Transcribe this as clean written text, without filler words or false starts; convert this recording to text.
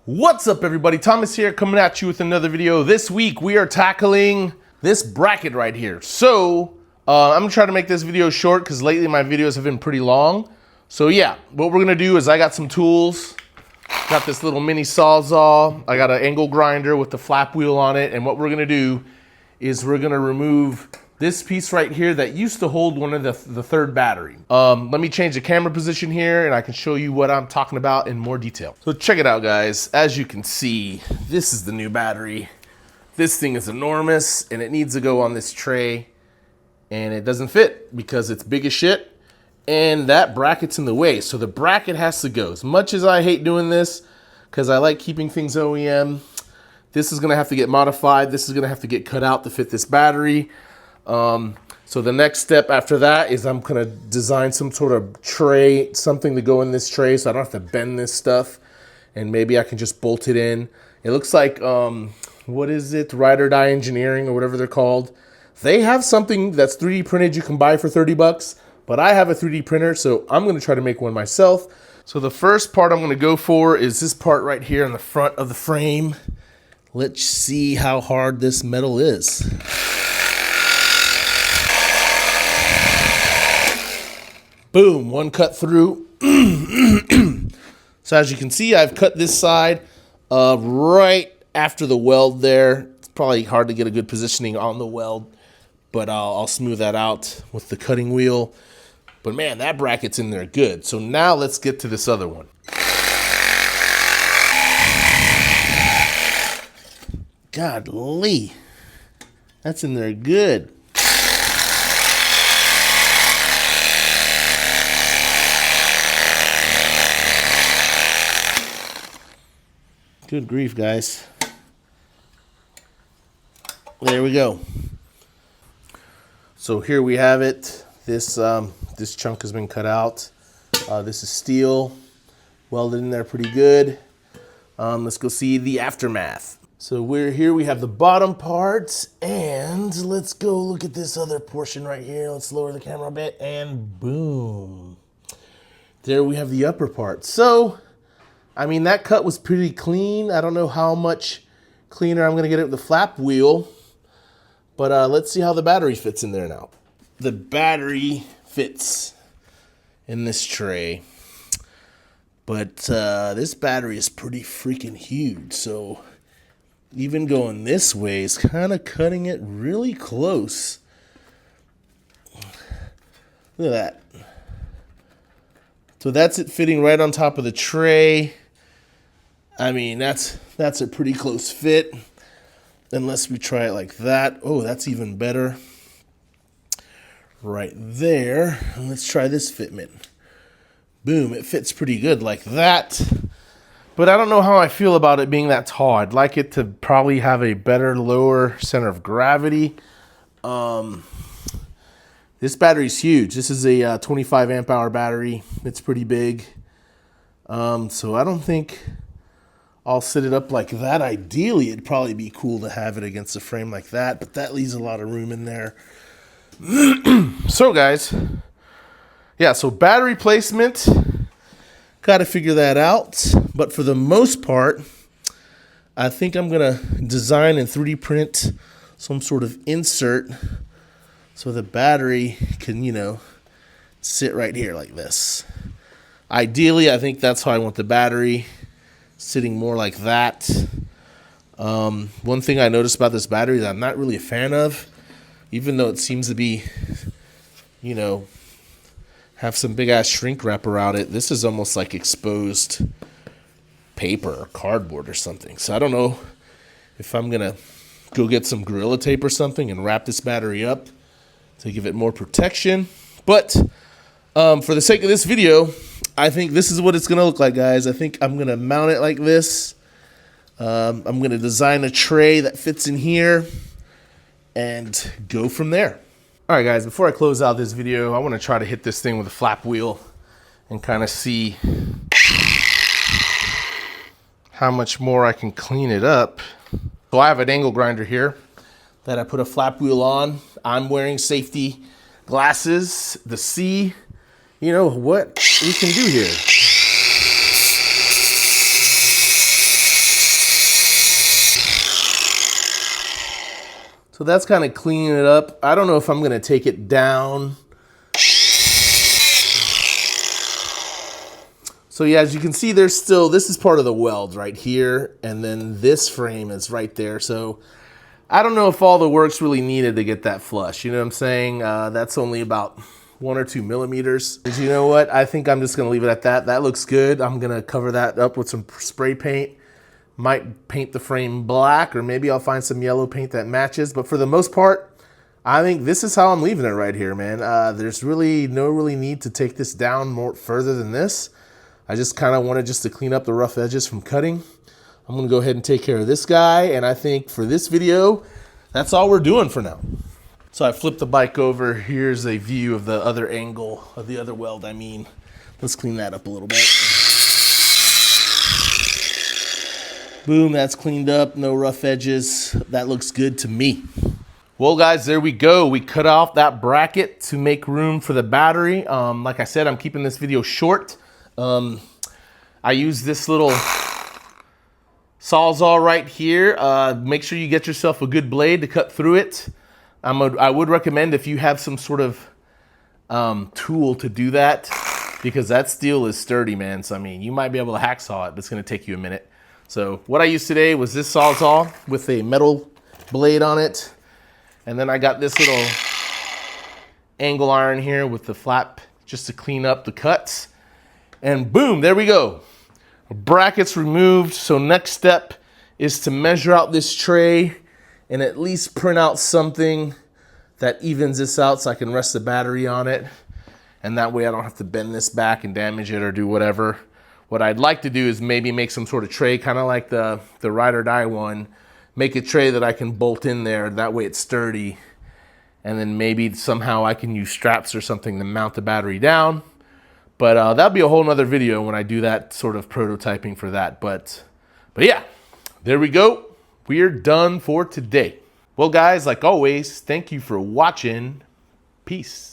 What's up everybody, Thomas here coming at you with another video. This week we are tackling this bracket right here. So I'm gonna try to make this video short because lately my videos have been pretty long. So yeah, what we're gonna do is I got some tools. Got this little mini Sawzall. I got an angle grinder with the flap wheel on it. And what we're gonna do is we're gonna remove this piece right here that used to hold one of the third battery. Let me change the camera position here and I can show you what I'm talking about in more detail. So check it out guys. As you can see, this is the new battery. This thing is enormous and it needs to go on this tray and it doesn't fit because it's big as shit and that bracket's in the way. So the bracket has to go. As much as I hate doing this because I like keeping things OEM, this is gonna have to get modified. This is gonna have to get cut out to fit this battery. So the next step after that is I'm gonna design some sort of tray, something to go in this tray so I don't have to bend this stuff, and maybe I can just bolt it in. It looks like, what is it, Ride or Die Engineering or whatever they're called. They have something that's 3D printed you can buy for 30 bucks, but I have a 3D printer, so I'm gonna try to make one myself. So the first part I'm gonna go for is this part right here in the front of the frame. Let's see how hard this metal is. Boom, one cut through. So as you can see, I've cut this side right after the weld there. It's probably hard to get a good positioning on the weld, but I'll smooth that out with the cutting wheel. But man, that bracket's in there good. So now let's get to this other one. Godly, that's in there good. Good grief, guys. There we go. So here we have it. This this chunk has been cut out. This is steel, welded in there pretty good. Let's go see the aftermath. So we have the bottom part, and let's go look at this other portion right here. Let's lower the camera a bit, and boom. There we have the upper part. So I mean, that cut was pretty clean. I don't know how much cleaner I'm gonna get it with the flap wheel, but let's see how the battery fits in there now. The battery fits in this tray, but this battery is pretty freaking huge. So even going this way is kind of cutting it really close. Look at that. So that's it fitting right on top of the tray. I mean, that's a pretty close fit, unless we try it like that. Oh, that's even better. Right there. And let's try this fitment. Boom, it fits pretty good like that. But I don't know how I feel about it being that tall. I'd like it to probably have a better lower center of gravity. This battery's huge. This is a 25 amp hour battery. It's pretty big. So I don't think I'll set it up like that. Ideally, it'd probably be cool to have it against a frame like that, but that leaves a lot of room in there. So guys, yeah, so battery placement, got to figure that out. But for the most part, I think I'm going to design and 3D print some sort of insert so the battery can, you know, sit right here like this. Ideally, I think that's how I want the battery, sitting more like that. One thing I noticed about this battery that I'm not really a fan of, even though it seems to be, you know, have some big ass shrink wrap around it, this is almost like exposed paper or cardboard or something. So I don't know if I'm gonna go get some Gorilla Tape or something and wrap this battery up to give it more protection. But for the sake of this video, I think this is what it's gonna look like, guys. I think I'm gonna mount it like this. I'm gonna design a tray that fits in here and go from there. All right, guys, before I close out this video, I wanna try to hit this thing with a flap wheel and kind of see how much more I can clean it up. So I have an angle grinder here that I put a flap wheel on. I'm wearing safety glasses to see, you know, what we can do here. So that's kind of cleaning it up. I don't know if I'm going to take it down. So yeah, as you can see, there's still, this is part of the weld right here, and then this frame is right there. So I don't know if all the work's really needed to get that flush. You know what I'm saying? That's only about 1 or 2 millimeters. But you know what? I think I'm just gonna leave it at that. That looks good. I'm gonna cover that up with some spray paint. Might paint the frame black, or maybe I'll find some yellow paint that matches. But for the most part, I think this is how I'm leaving it right here, man. There's really no need to take this down more further than this. I just kind of wanted just to clean up the rough edges from cutting. I'm gonna go ahead and take care of this guy, and I think for this video, that's all we're doing for now. So I flipped the bike over. Here's a view of the other angle of the other weld. Let's clean that up a little bit. Boom, that's cleaned up, no rough edges. That looks good to me. Well guys, there we go. We cut off that bracket to make room for the battery. Like I said, I'm keeping this video short. I use this little Sawzall right here. Make sure you get yourself a good blade to cut through it. I would recommend if you have some sort of tool to do that, because that steel is sturdy, man. So I mean, you might be able to hacksaw it, but it's going to take you a minute. So what I used today was this Sawzall with a metal blade on it, and then I got this little angle iron here with the flap just to clean up the cuts. And boom, there we go. Brackets removed. So next step is to measure out this tray and at least print out something that evens this out so I can rest the battery on it. And that way I don't have to bend this back and damage it or do whatever. What I'd like to do is maybe make some sort of tray, kind of like the Ride or Die one. Make a tray that I can bolt in there. That way it's sturdy. And then maybe somehow I can use straps or something to mount the battery down. But that'll be a whole nother video when I do that sort of prototyping for that. But yeah, there we go. We're done for today. Well, guys, like always, thank you for watching. Peace.